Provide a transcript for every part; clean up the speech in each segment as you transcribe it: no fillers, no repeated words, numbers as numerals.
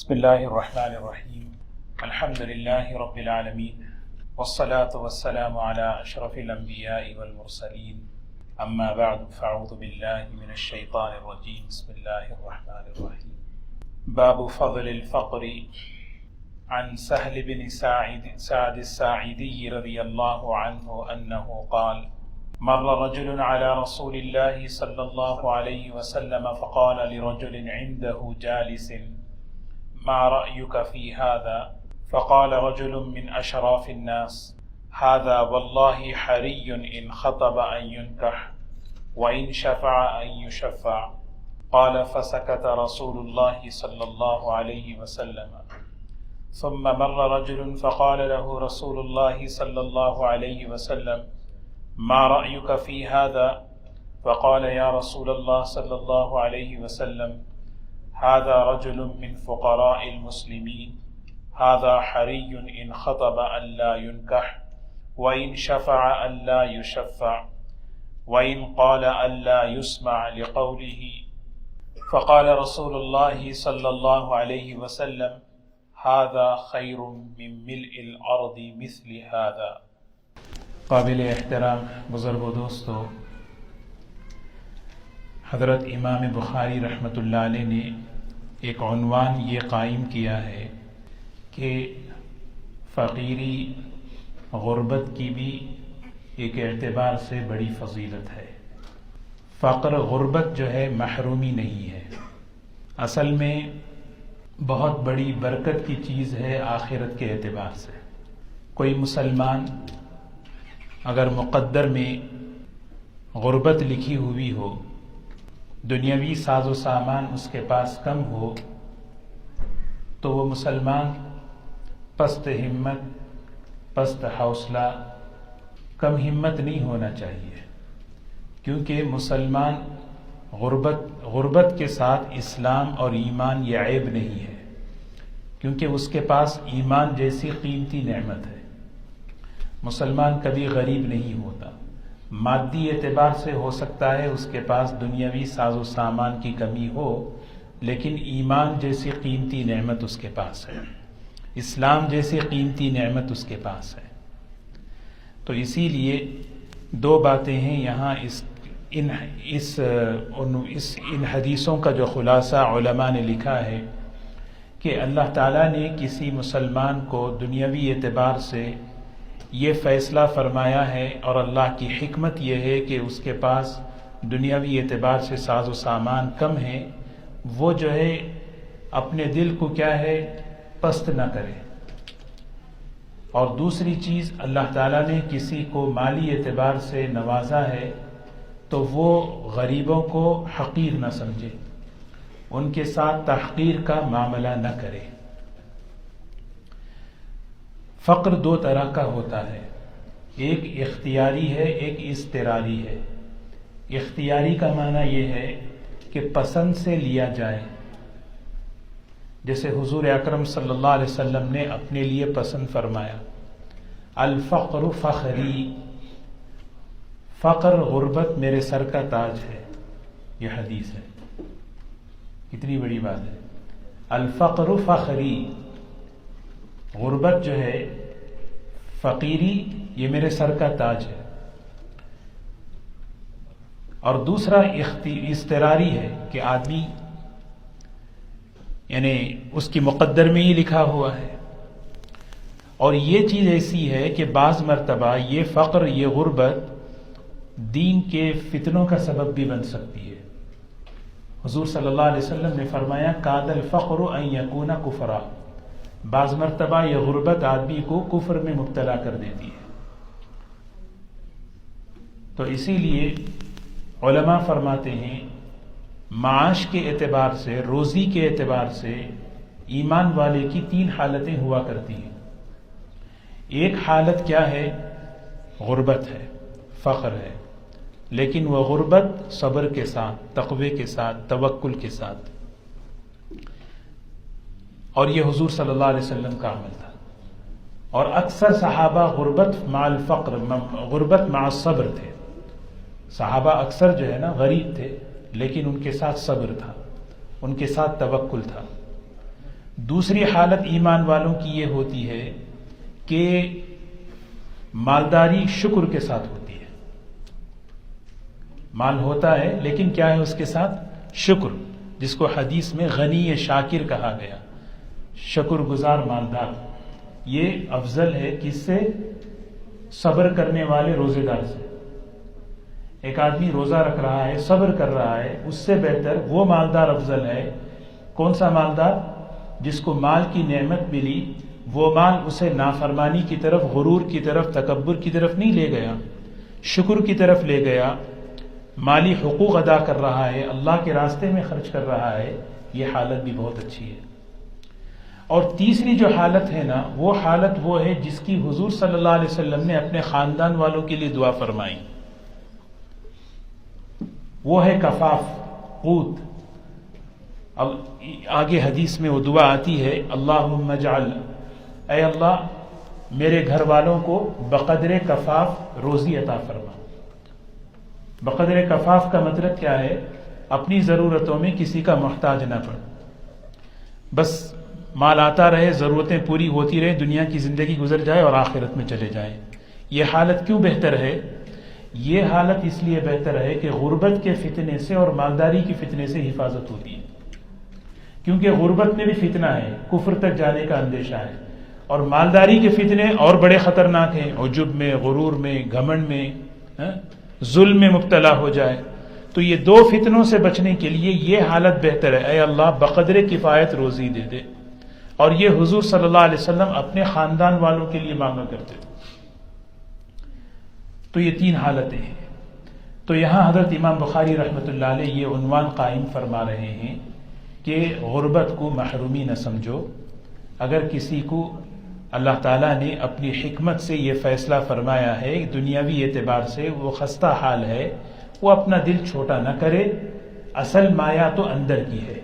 بسم اللہ الرحمن الرحیم الحمد للہ رب العالمین والصلاة والسلام علی اشرف الانبیاء والمرسلین اما بعد فاعوذ باللہ من الشیطان الرجیم بسم اللہ الرحمن الرحیم باب فضل الفقر عن سهل بن سعد الساعدي رضي الله عنه أنه قال مر رجل على رسول الله صلى الله عليه وسلم فقال لرجل عنده جالس ما رأيك في هذا؟ فقال رجل من أشراف الناس هذا والله حري إن خطب أن ينكح وإن شفع أن يشفع. قال فسكت رسول الله صلى الله عليه وسلم. ثم مر رجل فقال له رسول الله صلى الله عليه وسلم ما رأيك في هذا؟ فقال يا رسول الله صلى الله عليه وسلم هذا رجل من فقراء المسلمين هذا حري إن خطب أن لا ينكح وإن شفع أن لا يشفع وإن قال أن لا يسمع لقوله. فقال رسول الله صلى الله عليه وسلم هذا خير من ملء الأرض مثل هذا. قابل احترام بزرگ و دوستو، حضرت امام بخاری رحمۃ اللہ علیہ نے ایک عنوان یہ قائم کیا ہے کہ فقیری غربت کی بھی ایک اعتبار سے بڑی فضیلت ہے. فقر غربت جو ہے محرومی نہیں ہے، اصل میں بہت بڑی برکت کی چیز ہے آخرت کے اعتبار سے. کوئی مسلمان اگر مقدر میں غربت لکھی ہوئی ہو، دنیاوی ساز و سامان اس کے پاس کم ہو، تو وہ مسلمان پست ہمت، پست حوصلہ، کم ہمت نہیں ہونا چاہیے، کیونکہ مسلمان غربت کے ساتھ اسلام اور ایمان یہ عیب نہیں ہے، کیونکہ اس کے پاس ایمان جیسی قیمتی نعمت ہے. مسلمان کبھی غریب نہیں ہوتا. مادی اعتبار سے ہو سکتا ہے اس کے پاس دنیاوی ساز و سامان کی کمی ہو، لیکن ایمان جیسی قیمتی نعمت اس کے پاس ہے، اسلام جیسی قیمتی نعمت اس کے پاس ہے. تو اسی لیے دو باتیں ہیں یہاں. ان حدیثوں کا جو خلاصہ علماء نے لکھا ہے کہ اللہ تعالیٰ نے کسی مسلمان کو دنیاوی اعتبار سے یہ فیصلہ فرمایا ہے، اور اللہ کی حکمت یہ ہے کہ اس کے پاس دنیاوی اعتبار سے ساز و سامان کم ہے، وہ جو ہے اپنے دل کو کیا ہے پست نہ کرے. اور دوسری چیز، اللہ تعالیٰ نے کسی کو مالی اعتبار سے نوازا ہے تو وہ غریبوں کو حقیر نہ سمجھے، ان کے ساتھ تحقیر کا معاملہ نہ کرے. فقر دو طرح کا ہوتا ہے، ایک اختیاری ہے، ایک اضطراری ہے. اختیاری کا معنی یہ ہے کہ پسند سے لیا جائے، جیسے حضور اکرم صلی اللہ علیہ وسلم نے اپنے لیے پسند فرمایا الفقر فخری، فقر غربت میرے سر کا تاج ہے. یہ حدیث ہے، کتنی بڑی بات ہے. الفقر فخری، غربت جو ہے، فقیری، یہ میرے سر کا تاج ہے. اور دوسرا اضطراری ہے کہ آدمی، یعنی اس کی مقدر میں ہی لکھا ہوا ہے. اور یہ چیز ایسی ہے کہ بعض مرتبہ یہ فقر، یہ غربت دین کے فتنوں کا سبب بھی بن سکتی ہے. حضور صلی اللہ علیہ وسلم نے فرمایا کاد الفقر ان یکون کفرا، بعض مرتبہ یہ غربت آدمی کو کفر میں مبتلا کر دیتی ہے. تو اسی لیے علماء فرماتے ہیں معاش کے اعتبار سے، روزی کے اعتبار سے ایمان والے کی تین حالتیں ہوا کرتی ہیں. ایک حالت کیا ہے؟ غربت ہے، فقر ہے، لیکن وہ غربت صبر کے ساتھ، تقوی کے ساتھ، توکل کے ساتھ. اور یہ حضور صلی اللہ علیہ وسلم کا عمل تھا. اور اکثر صحابہ غربت مع الفقر، غربت مع الصبر تھے. صحابہ اکثر جو ہے نا غریب تھے، لیکن ان کے ساتھ صبر تھا، ان کے ساتھ توکل تھا. دوسری حالت ایمان والوں کی یہ ہوتی ہے کہ مالداری شکر کے ساتھ ہوتی ہے. مال ہوتا ہے لیکن کیا ہے اس کے ساتھ؟ شکر، جس کو حدیث میں غنی شاکر کہا گیا، شکر گزار مالدار. یہ افضل ہے کس سے؟ صبر کرنے والے روزے دار سے. ایک آدمی روزہ رکھ رہا ہے، صبر کر رہا ہے، اس سے بہتر وہ مالدار افضل ہے. کون سا مالدار؟ جس کو مال کی نعمت ملی، وہ مال اسے نافرمانی کی طرف، غرور کی طرف، تکبر کی طرف نہیں لے گیا، شکر کی طرف لے گیا، مالی حقوق ادا کر رہا ہے، اللہ کے راستے میں خرچ کر رہا ہے. یہ حالت بھی بہت اچھی ہے. اور تیسری جو حالت ہے نا، وہ حالت وہ ہے جس کی حضور صلی اللہ علیہ وسلم نے اپنے خاندان والوں کے لیے دعا فرمائی. وہ ہے کفاف، قوت. اب آگے حدیث میں وہ دعا آتی ہے، اللہم اجعل، اے اللہ میرے گھر والوں کو بقدر کفاف روزی عطا فرما. بقدر کفاف کا مطلب کیا ہے؟ اپنی ضرورتوں میں کسی کا محتاج نہ پڑ، بس مال آتا رہے، ضرورتیں پوری ہوتی رہے، دنیا کی زندگی گزر جائے اور آخرت میں چلے جائیں. یہ حالت کیوں بہتر ہے؟ یہ حالت اس لیے بہتر ہے کہ غربت کے فتنے سے اور مالداری کے فتنے سے حفاظت ہوتی ہے. کیونکہ غربت میں بھی فتنہ ہے، کفر تک جانے کا اندیشہ ہے، اور مالداری کے فتنے اور بڑے خطرناک ہیں، عجب میں، غرور میں، گھمنڈ میں، ظلم میں مبتلا ہو جائے. تو یہ دو فتنوں سے بچنے کے لیے یہ حالت بہتر ہے، اے اللہ بقدر کفایت روزی دے دے. اور یہ حضور صلی اللہ علیہ وسلم اپنے خاندان والوں کے لیے مانگا کرتے تھے. تو یہ تین حالتیں ہیں. تو یہاں حضرت امام بخاری رحمۃ اللہ علیہ یہ عنوان قائم فرما رہے ہیں کہ غربت کو محرومی نہ سمجھو. اگر کسی کو اللہ تعالیٰ نے اپنی حکمت سے یہ فیصلہ فرمایا ہے دنیاوی اعتبار سے وہ خستہ حال ہے، وہ اپنا دل چھوٹا نہ کرے. اصل مایا تو اندر کی ہے،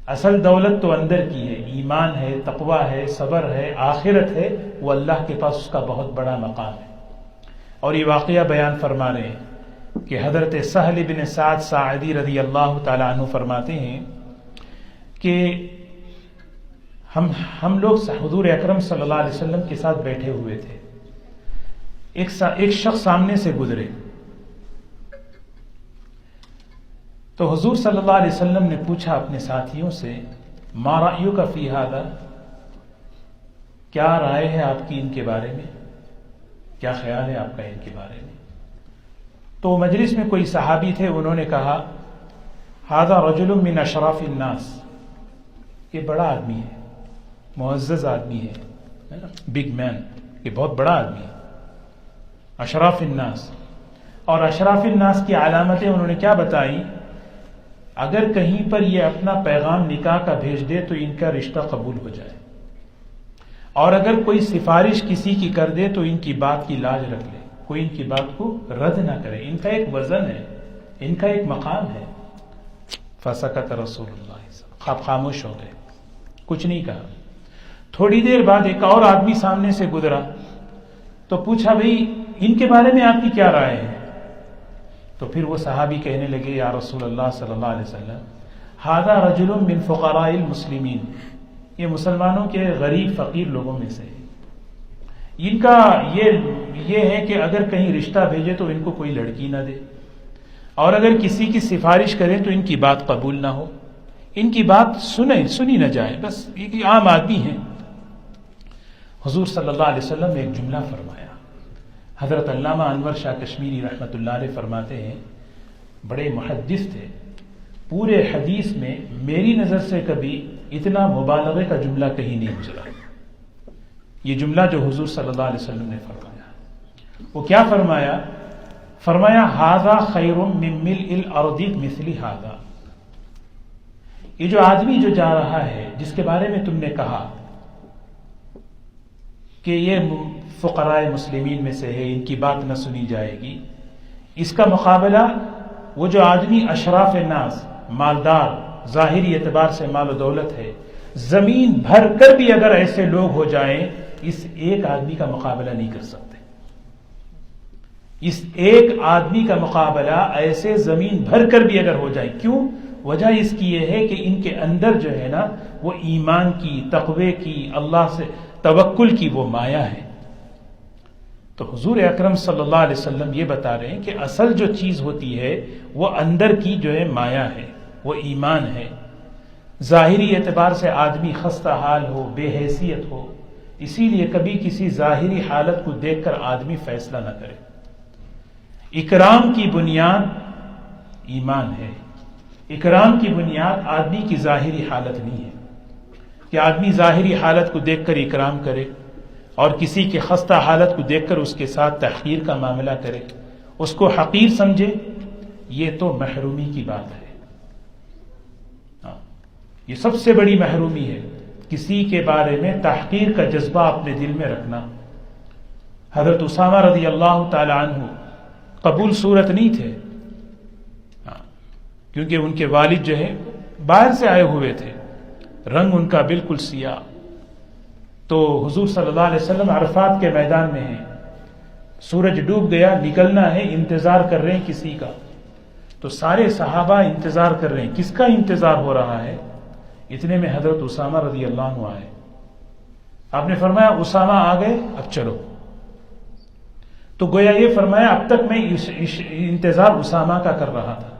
اصل دولت تو اندر کی ہے، ایمان ہے، تقوی ہے، صبر ہے، آخرت ہے. وہ اللہ کے پاس اس کا بہت بڑا مقام ہے. اور یہ واقعہ بیان فرما رہے ہیں کہ حضرت سہل بن سعد ساعدی رضی اللہ تعالیٰ عنہ فرماتے ہیں کہ ہم لوگ حضور اکرم صلی اللہ علیہ وسلم کے ساتھ بیٹھے ہوئے تھے. ایک شخص سامنے سے گزرے تو حضور صلی اللہ علیہ وسلم نے پوچھا اپنے ساتھیوں سے، ما رأیک فی ھذا، کیا رائے ہے آپ کی ان کے بارے میں، کیا خیال ہے آپ کا ان کے بارے میں؟ تو مجلس میں کوئی صحابی تھے، انہوں نے کہا ھذا رجل من اشراف الناس، یہ بڑا آدمی ہے، معزز آدمی ہے، بگ مین، یہ بہت بڑا آدمی ہے، اشراف الناس. اور اشراف الناس کی علامتیں انہوں نے کیا بتائی؟ اگر کہیں پر یہ اپنا پیغام نکاح کا بھیج دے تو ان کا رشتہ قبول ہو جائے، اور اگر کوئی سفارش کسی کی کر دے تو ان کی بات کی لاج رکھ لے، کوئی ان کی بات کو رد نہ کرے. ان کا ایک وزن ہے، ان کا ایک مقام ہے. فسکت رسول اللہ، آپ خاموش ہو گئے، کچھ نہیں کہا. تھوڑی دیر بعد ایک اور آدمی سامنے سے گزرا تو پوچھا بھئی ان کے بارے میں آپ کی کیا رائے ہے؟ تو پھر وہ صحابی کہنے لگے یا رسول اللہ صلی اللہ علیہ وسلم ھذا رجل من فقراء المسلمین، یہ مسلمانوں کے غریب فقیر لوگوں میں سے ہے. ان کا یہ ہے کہ اگر کہیں رشتہ بھیجے تو ان کو کوئی لڑکی نہ دے، اور اگر کسی کی سفارش کریں تو ان کی بات قبول نہ ہو، ان کی بات سنی نہ جائے، بس یہ عام آدمی ہیں. حضور صلی اللہ علیہ وسلم نے ایک جملہ فرمایا. حضرت علامہ انور شاہ کشمیری رحمۃ اللہ علیہ فرماتے ہیں، بڑے محدث تھے، پورے حدیث میں میری نظر سے کبھی اتنا مبالغے کا جملہ کہیں نہیں گزرا. یہ جملہ جو حضور صلی اللہ علیہ وسلم نے فرمایا، وہ کیا فرمایا؟ فرمایا ھذا خیر من ملء الارض مثل ھذا. یہ جو آدمی جو جا رہا ہے، جس کے بارے میں تم نے کہا کہ یہ فقراء مسلمین میں سے ہے، ان کی بات نہ سنی جائے گی، اس کا مقابلہ وہ جو آدمی اشراف الناس، مالدار، ظاہری اعتبار سے مال و دولت ہے، زمین بھر کر بھی اگر ایسے لوگ ہو جائیں اس ایک آدمی کا مقابلہ نہیں کر سکتے. اس ایک آدمی کا مقابلہ ایسے زمین بھر کر بھی اگر ہو جائے، کیوں؟ وجہ اس کی یہ ہے کہ ان کے اندر جو ہے نا وہ ایمان کی، تقوی کی، اللہ سے توکل کی وہ مایہ ہے۔ تو حضور اکرم صلی اللہ علیہ وسلم یہ بتا رہے ہیں کہ اصل جو چیز ہوتی ہے وہ اندر کی جو ہے مایہ ہے، وہ ایمان ہے۔ ظاہری اعتبار سے آدمی خستہ حال ہو، بے حیثیت ہو، اسی لیے کبھی کسی ظاہری حالت کو دیکھ کر آدمی فیصلہ نہ کرے۔ اکرام کی بنیاد ایمان ہے، اکرام کی بنیاد آدمی کی ظاہری حالت نہیں ہے کہ آدمی ظاہری حالت کو دیکھ کر اکرام کرے اور کسی کے خستہ حالت کو دیکھ کر اس کے ساتھ تحقیر کا معاملہ کرے، اس کو حقیر سمجھے۔ یہ تو محرومی کی بات ہے، یہ سب سے بڑی محرومی ہے، کسی کے بارے میں تحقیر کا جذبہ اپنے دل میں رکھنا۔ حضرت اسامہ رضی اللہ تعالی عنہ قبول صورت نہیں تھے، کیونکہ ان کے والد جو ہے باہر سے آئے ہوئے تھے، رنگ ان کا بالکل سیاہ۔ تو حضور صلی اللہ علیہ وسلم عرفات کے میدان میں ہیں، سورج ڈوب گیا، نکلنا ہے، انتظار کر رہے ہیں کسی کا۔ تو سارے صحابہ انتظار کر رہے ہیں، کس کا انتظار ہو رہا ہے؟ اتنے میں حضرت اسامہ رضی اللہ عنہ آئے۔ آپ نے فرمایا اسامہ آ گئے، اب چلو۔ تو گویا یہ فرمایا اب تک میں انتظار اسامہ کا کر رہا تھا۔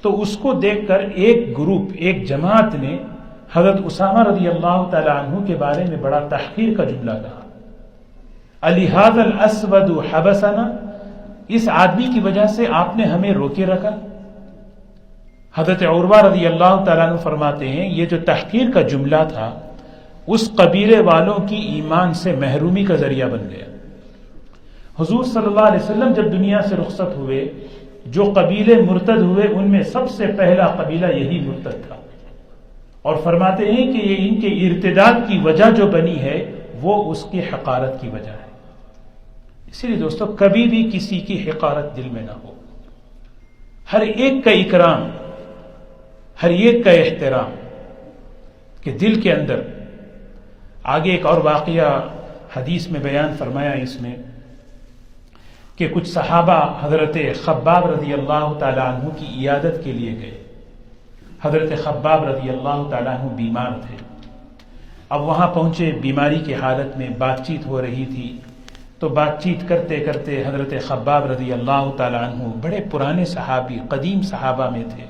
تو اس کو دیکھ کر ایک گروپ، ایک جماعت نے حضرت اسامہ رضی اللہ تعالی عنہ کے بارے میں بڑا تحقیر کا جملہ کہا، اَلِهَذَا الْأَسْوَدُ حَبَسَنَا، اس آدمی کی وجہ سے آپ نے ہمیں روکے رکھا۔ حضرت عروہ رضی اللہ تعالیٰ عنہ فرماتے ہیں یہ جو تحقیر کا جملہ تھا اس قبیلے والوں کی ایمان سے محرومی کا ذریعہ بن گیا۔ حضور صلی اللہ علیہ وسلم جب دنیا سے رخصت ہوئے، جو قبیلے مرتد ہوئے ان میں سب سے پہلا قبیلہ یہی مرتد تھا، اور فرماتے ہیں کہ یہ ان کے ارتداد کی وجہ جو بنی ہے وہ اس کی حقارت کی وجہ ہے۔ اسی لیے دوستو کبھی بھی کسی کی حقارت دل میں نہ ہو، ہر ایک کا اکرام، ہر ایک کا احترام، کہ دل کے اندر۔ آگے ایک اور واقعہ حدیث میں بیان فرمایا اس میں کہ کچھ صحابہ حضرت خباب رضی اللہ تعالیٰ عنہ کی عیادت کے لیے گئے۔ حضرت خباب رضی اللہ تعالیٰ عنہ بیمار تھے، اب وہاں پہنچے، بیماری کی حالت میں بات چیت ہو رہی تھی۔ تو بات چیت کرتے کرتے حضرت خباب رضی اللہ تعالیٰ عنہ بڑے پرانے صحابی، قدیم صحابہ میں تھے،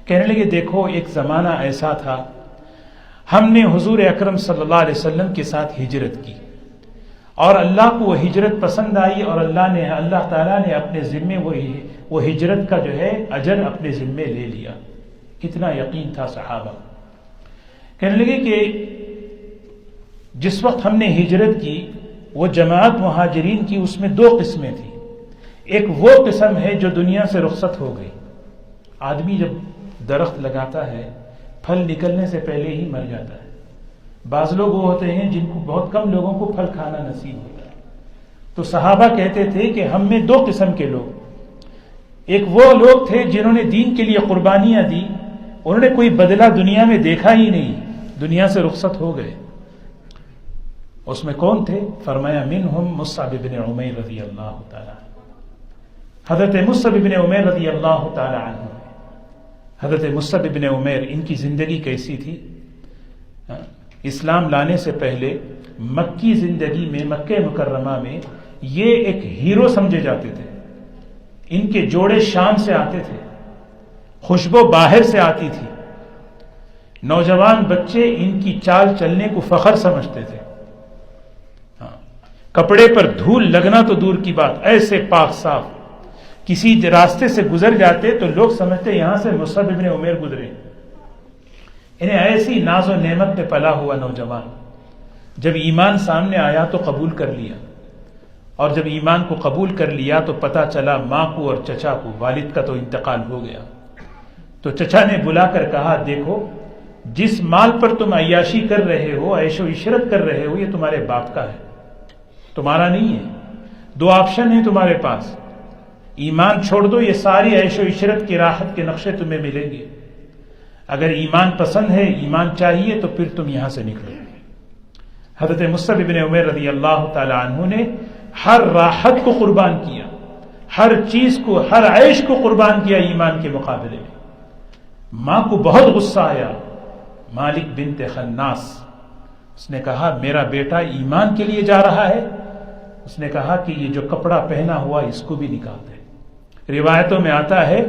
کہنے لگے دیکھو ایک زمانہ ایسا تھا ہم نے حضور اکرم صلی اللہ علیہ وسلم کے ساتھ ہجرت کی اور اللہ کو وہ ہجرت پسند آئی، اور اللہ تعالیٰ نے اپنے ذمے وہ ہجرت کا جو ہے اجر اپنے ذمے لے لیا۔ کتنا یقین تھا صحابہ۔ کہنے لگے کہ جس وقت ہم نے ہجرت کی وہ جماعت مہاجرین کی، اس میں دو قسمیں تھیں۔ ایک وہ قسم ہے جو دنیا سے رخصت ہو گئی، آدمی جب درخت لگاتا ہے پھل نکلنے سے پہلے ہی مر جاتا ہے۔ بعض لوگ وہ ہوتے ہیں جن کو، بہت کم لوگوں کو پھل کھانا نصیب ہوتا ہے۔ تو صحابہ کہتے تھے کہ ہم میں دو قسم کے لوگ، ایک وہ لوگ تھے جنہوں نے دین کے لیے قربانیاں دی، انہوں نے کوئی بدلہ دنیا میں دیکھا ہی نہیں، دنیا سے رخصت ہو گئے۔ اس میں کون تھے؟ فرمایا منہم مصعب بن عمیر رضی اللہ تعالی، حضرت مصعب بن عمیر رضی اللہ تعالی عنہ۔ حضرت مصعب بن عمیر، ان کی زندگی کیسی تھی؟ اسلام لانے سے پہلے مکی زندگی میں، مکہ مکرمہ میں یہ ایک ہیرو سمجھے جاتے تھے۔ ان کے جوڑے شام سے آتے تھے، خوشبو باہر سے آتی تھی، نوجوان بچے ان کی چال چلنے کو فخر سمجھتے تھے۔ کپڑے پر دھول لگنا تو دور کی بات، ایسے پاک صاف کسی راستے سے گزر جاتے تو لوگ سمجھتے یہاں سے مصعب بن عمیر گزرے۔ انہیں ایسی ناز و نعمت پہ پلا ہوا نوجوان، جب ایمان سامنے آیا تو قبول کر لیا، اور جب ایمان کو قبول کر لیا تو پتہ چلا ماں کو اور چچا کو، والد کا تو انتقال ہو گیا۔ تو چچا نے بلا کر کہا دیکھو جس مال پر تم عیاشی کر رہے ہو، عیش و عشرت کر رہے ہو، یہ تمہارے باپ کا ہے، تمہارا نہیں ہے۔ دو آپشن ہیں تمہارے پاس، ایمان چھوڑ دو، یہ ساری عیش و عشرت کی راحت کے نقشے تمہیں ملیں گے، اگر ایمان پسند ہے، ایمان چاہیے تو پھر تم یہاں سے نکلو۔ حضرت مصعب بن عمیر رضی اللہ تعالی عنہ نے ہر راحت کو قربان کیا، ہر چیز کو، ہر عیش کو قربان کیا ایمان کے مقابلے میں۔ ماں کو بہت غصہ آیا. مالک بنت خناس، اس نے کہا میرا بیٹا ایمان کے لیے جا رہا ہے. اس نے کہا کہ یہ جو کپڑا پہنا ہوا اس کو بھی نکال دے. روایتوں میں آتا ہے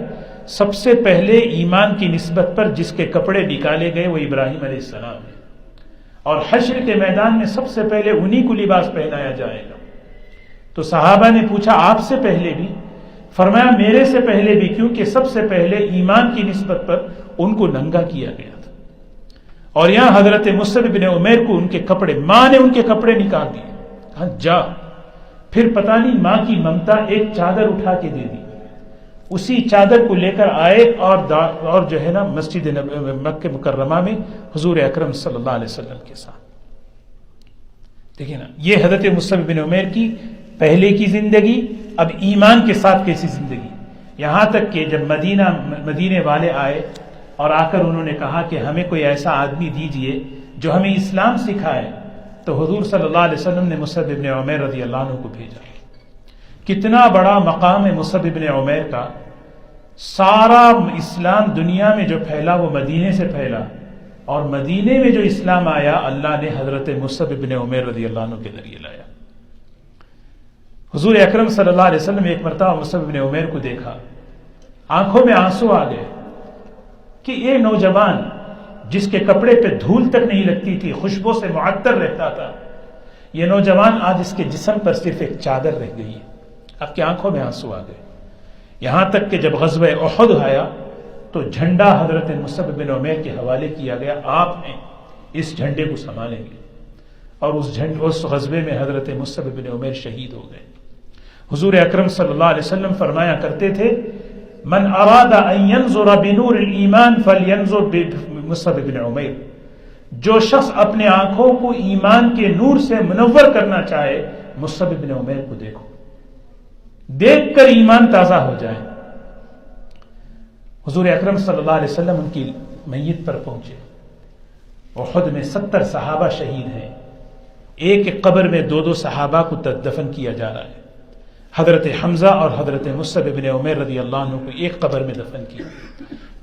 سب سے پہلے ایمان کی نسبت پر جس کے کپڑے نکالے گئے وہ ابراہیم علیہ السلام ہے، اور حشر کے میدان میں سب سے پہلے انہی کو لباس پہنایا جائے گا. تو صحابہ نے پوچھا آپ سے پہلے بھی؟ فرمایا میرے سے پہلے بھی، کیونکہ سب سے پہلے ایمان کی نسبت پر ان کو ننگا کیا گیا تھا. اور یہاں حضرت مصعب بن عمیر کو ان کے کپڑے، ماں نے ان کے کپڑے نکال دیے. کہا جا. پھر پتہ نہیں ماں کی ممتا ایک چادر اٹھا کے دے دی. اسی چادر کو لے کر آئے اور جو ہے نا مسجد مکہ مکرمہ میں حضور اکرم صلی اللہ علیہ وسلم کے ساتھ. دیکھیں نا، یہ حضرت مصعب بن عمیر کی پہلے کی زندگی، اب ایمان کے ساتھ کیسی زندگی. یہاں تک کہ جب مدینے والے آئے اور آ کر انہوں نے کہا کہ ہمیں کوئی ایسا آدمی دیجئے جو ہمیں اسلام سکھائے، تو حضور صلی اللہ علیہ وسلم نے مصعب بن عمیر رضی اللہ عنہ کو بھیجا. کتنا بڑا مقام ہے مصعب بن عمیر کا. سارا اسلام دنیا میں جو پھیلا وہ مدینے سے پھیلا، اور مدینے میں جو اسلام آیا اللہ نے حضرت مصعب بن عمیر رضی اللہ عنہ کے ذریعے لایا. حضور اکرم صلی اللہ علیہ وسلم ایک مرتبہ مصعب بن عمیر کو دیکھا، آنکھوں میں آنسو آ گئے کہ یہ نوجوان جس کے کپڑے پہ دھول تک نہیں لگتی تھی، خوشبو سے معطر رہتا تھا، یہ نوجوان آج اس کے جسم پر صرف ایک چادر رہ گئی ہے. آپ کی آنکھوں میں آنسو آ گئے. یہاں تک کہ جب غزوہ احد آیا تو جھنڈا حضرت مصعب بن عمیر کے حوالے کیا گیا، آپ ہیں اس جھنڈے کو سنبھالیں گے. اور اس غزوے میں حضرت مصعب بن عمیر شہید ہو گئے. حضور اکرم صلی اللہ علیہ وسلم فرمایا کرتے تھے من اراد ان ينظر بنور الایمان فلینظر بمصعب بن عمیر. جو شخص اپنے آنکھوں کو ایمان کے نور سے منور کرنا چاہے مصعب بن عمیر کو دیکھو، دیکھ کر ایمان تازہ ہو جائے. حضور اکرم صلی اللہ علیہ وسلم ان کی میت پر پہنچے. احد میں 70 صحابہ شہید ہیں. ایک قبر میں 2 صحابہ کو دفن کیا جا رہا ہے. حضرت حمزہ اور حضرت مصعب بن عمیر رضی اللہ عنہ کو ایک قبر میں دفن کیا.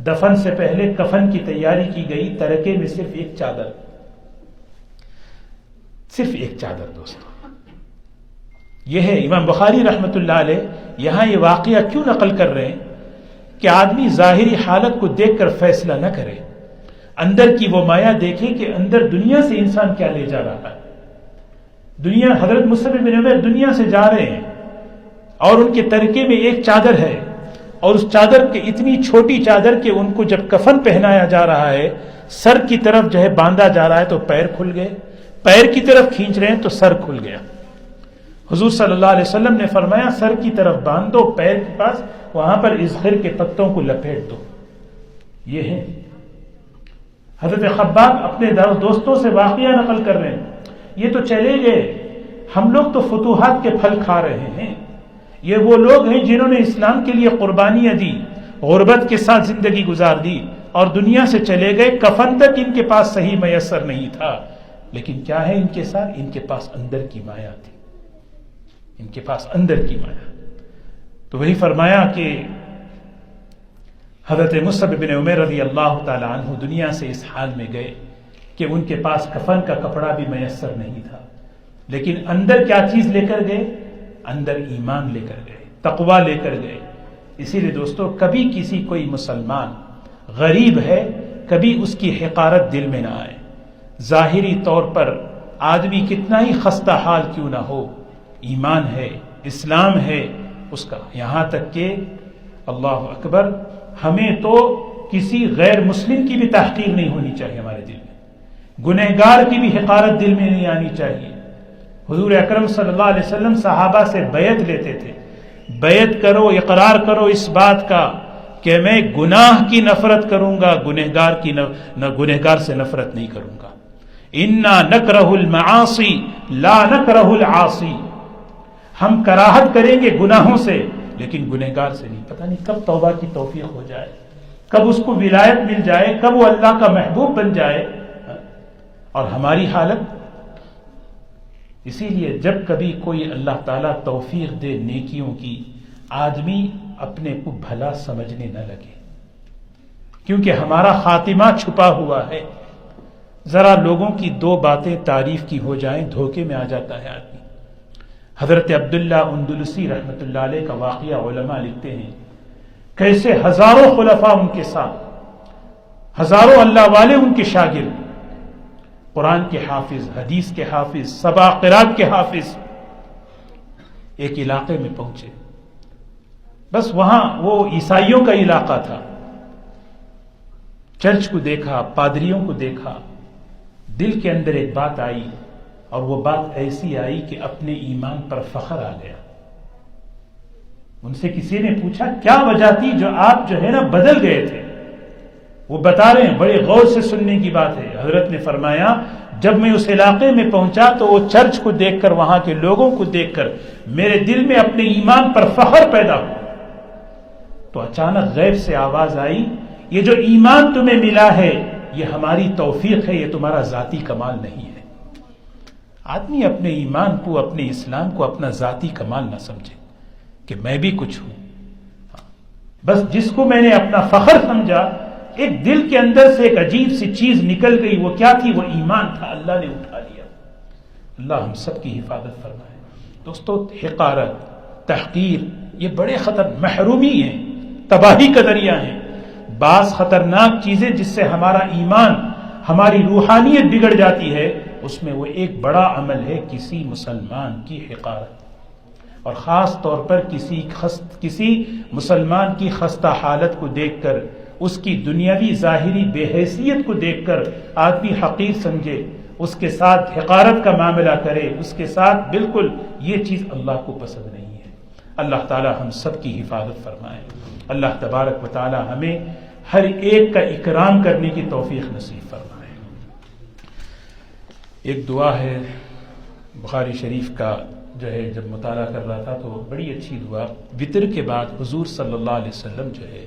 دفن سے پہلے کفن کی تیاری کی گئی. ترکے میں صرف ایک چادر، صرف ایک چادر. دوستو یہ ہے امام بخاری رحمۃ اللہ علیہ یہاں یہ واقعہ کیوں نقل کر رہے ہیں کہ آدمی ظاہری حالت کو دیکھ کر فیصلہ نہ کرے، اندر کی وہ مایا دیکھے کہ اندر دنیا سے انسان کیا لے جا رہا ہے. دنیا، حضرت مصعب بن عمیر دنیا سے جا رہے ہیں اور ان کے ترکے میں ایک چادر ہے، اور اس چادر کے اتنی چھوٹی چادر کہ ان کو جب کفن پہنایا جا رہا ہے سر کی طرف جو ہے باندھا جا رہا ہے تو پیر کھل گئے، پیر کی طرف کھینچ رہے ہیں تو سر کھل گیا. حضور صلی اللہ علیہ وسلم نے فرمایا سر کی طرف باندھ دو، پیر کے پاس وہاں پر ازخر کے پتوں کو لپیٹ دو. یہ ہے حضرت خباب اپنے دوستوں سے واقعہ نقل کر رہے ہیں. یہ تو چلے گئے، ہم لوگ تو فتوحات کے پھل کھا رہے ہیں. یہ وہ لوگ ہیں جنہوں نے اسلام کے لیے قربانیاں دی، غربت کے ساتھ زندگی گزار دی اور دنیا سے چلے گئے. کفن تک ان کے پاس صحیح میسر نہیں تھا، لیکن کیا ہے ان کے ساتھ؟ ان کے پاس اندر کی مایا تھی، ان کے پاس اندر کی مایا. تو وہی فرمایا کہ حضرت مصعب بن عمیر رضی اللہ تعالی عنہ دنیا سے اس حال میں گئے کہ ان کے پاس کفن کا کپڑا بھی میسر نہیں تھا، لیکن اندر کیا چیز لے کر گئے؟ اندر ایمان لے کر گئے، تقوی لے کر گئے. اسی لیے دوستو کبھی کسی کوئی مسلمان غریب ہے کبھی اس کی حقارت دل میں نہ آئے. ظاہری طور پر آدمی کتنا ہی خستہ حال کیوں نہ ہو، ایمان ہے، اسلام ہے اس کا. یہاں تک کہ اللہ اکبر، ہمیں تو کسی غیر مسلم کی بھی تحقیر نہیں ہونی چاہیے ہمارے دل میں، گنہگار کی بھی حقارت دل میں نہیں آنی چاہیے. حضور اکرم صلی اللہ علیہ وسلم صحابہ سے بیعت لیتے تھے، بیعت کرو، اقرار کرو اس بات کا کہ میں گناہ کی نفرت کروں گا، گنہگار سے نفرت نہیں کروں گا. انا نکرہ المعاصی لا نکرہ العاصی، ہم کراہت کریں گے گناہوں سے لیکن گنہگار سے نہیں. پتہ نہیں کب توبہ کی توفیق ہو جائے، کب اس کو ولایت مل جائے، کب وہ اللہ کا محبوب بن جائے. اور ہماری حالت اسی لیے جب کبھی کوئی اللہ تعالیٰ توفیق دے نیکیوں کی، آدمی اپنے کو بھلا سمجھنے نہ لگے، کیونکہ ہمارا خاتمہ چھپا ہوا ہے. ذرا لوگوں کی دو باتیں تعریف کی ہو جائیں دھوکے میں آ جاتا ہے آدمی. حضرت عبداللہ اندلسی رحمۃ اللہ علیہ کا واقعہ علماء لکھتے ہیں کیسے ہزاروں خلفاء ان کے ساتھ، ہزاروں اللہ والے ان کے شاگرد، قرآن کے حافظ، حدیث کے حافظ، سبع قرات کے حافظ، ایک علاقے میں پہنچے. بس وہاں وہ عیسائیوں کا علاقہ تھا. چرچ کو دیکھا، پادریوں کو دیکھا، دل کے اندر ایک بات آئی، اور وہ بات ایسی آئی کہ اپنے ایمان پر فخر آ گیا. ان سے کسی نے پوچھا کیا وجہ تھی جو آپ جو ہے نا بدل گئے تھے؟ وہ بتا رہے ہیں، بڑے غور سے سننے کی بات ہے. حضرت نے فرمایا جب میں اس علاقے میں پہنچا تو وہ چرچ کو دیکھ کر، وہاں کے لوگوں کو دیکھ کر میرے دل میں اپنے ایمان پر فخر پیدا ہوا. تو اچانک غیب سے آواز آئی، یہ جو ایمان تمہیں ملا ہے یہ ہماری توفیق ہے، یہ تمہارا ذاتی کمال نہیں ہے. آدمی اپنے ایمان کو، اپنے اسلام کو اپنا ذاتی کمال نہ سمجھے کہ میں بھی کچھ ہوں. بس جس کو میں نے اپنا فخر سمجھا، ایک دل کے اندر سے ایک عجیب سی چیز نکل گئی. وہ کیا تھی؟ وہ ایمان تھا. اللہ نے اٹھا لیا. اللہ ہم سب کی حفاظت فرمائے. دوستو، حقارت، تحقیر یہ بڑے محرومی ہیں، تباہی کا ذریعہ ہیں. بعض خطرناک چیزیں جس سے ہمارا ایمان، ہماری روحانیت بگڑ جاتی ہے، اس میں وہ ایک بڑا عمل ہے کسی مسلمان کی حقارت، اور خاص طور پر کسی مسلمان کی خستہ حالت کو دیکھ کر، اس کی دنیاوی ظاہری بے حیثیت کو دیکھ کر آدمی حقیر سمجھے، اس کے ساتھ حقارت کا معاملہ کرے، اس کے ساتھ بالکل یہ چیز اللہ کو پسند نہیں ہے. اللہ تعالی ہم سب کی حفاظت فرمائے. اللہ تبارک و تعالی ہمیں ہر ایک کا اکرام کرنے کی توفیق نصیب فرمائے. ایک دعا ہے بخاری شریف کا، جو ہے جب مطالعہ کر رہا تھا تو بڑی اچھی دعا. وطر کے بعد حضور صلی اللہ علیہ وسلم جو ہے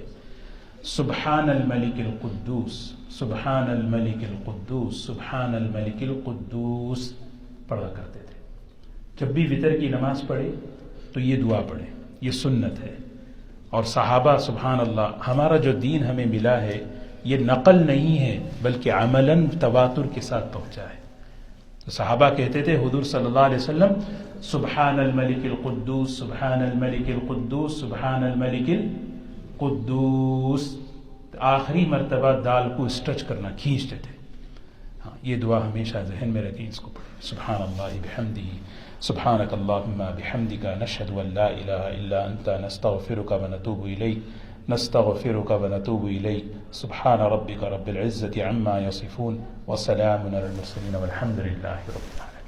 سبحان الملک القدوس، سبحان الملک القدوس، سبحان الملک القدوس پڑھا کرتے تھے. جب بھی وطر کی نماز پڑھے تو یہ دعا پڑھیں، یہ سنت ہے. اور صحابہ، سبحان اللہ، ہمارا جو دین ہمیں ملا ہے یہ نقل نہیں ہے بلکہ عملاً تواتر کے ساتھ پہنچا ہے. تو صحابہ کہتے تھے حضور صلی اللہ علیہ وسلم سبحان الملک القدوس، سبحان الملک القدوس، سبحان الملک القدوس، آخری مرتبہ دال کو اسٹرچ کرنا، کھینچتے تھے. ہاں، یہ دعا ہمیشہ ذہن میں رکھیں، اس کو پڑھیں. سبحان اللہ بحمدہ، سبحانک اللہم بحمدک، نشہد ان لا الہ الا انت، نستغفرک ونتوب الیک، نستغفرک ونتوب الیک. سبحان ربک رب العزة عما یصفون، وسلام علی المرسلین، والحمد للہ رب العالمین.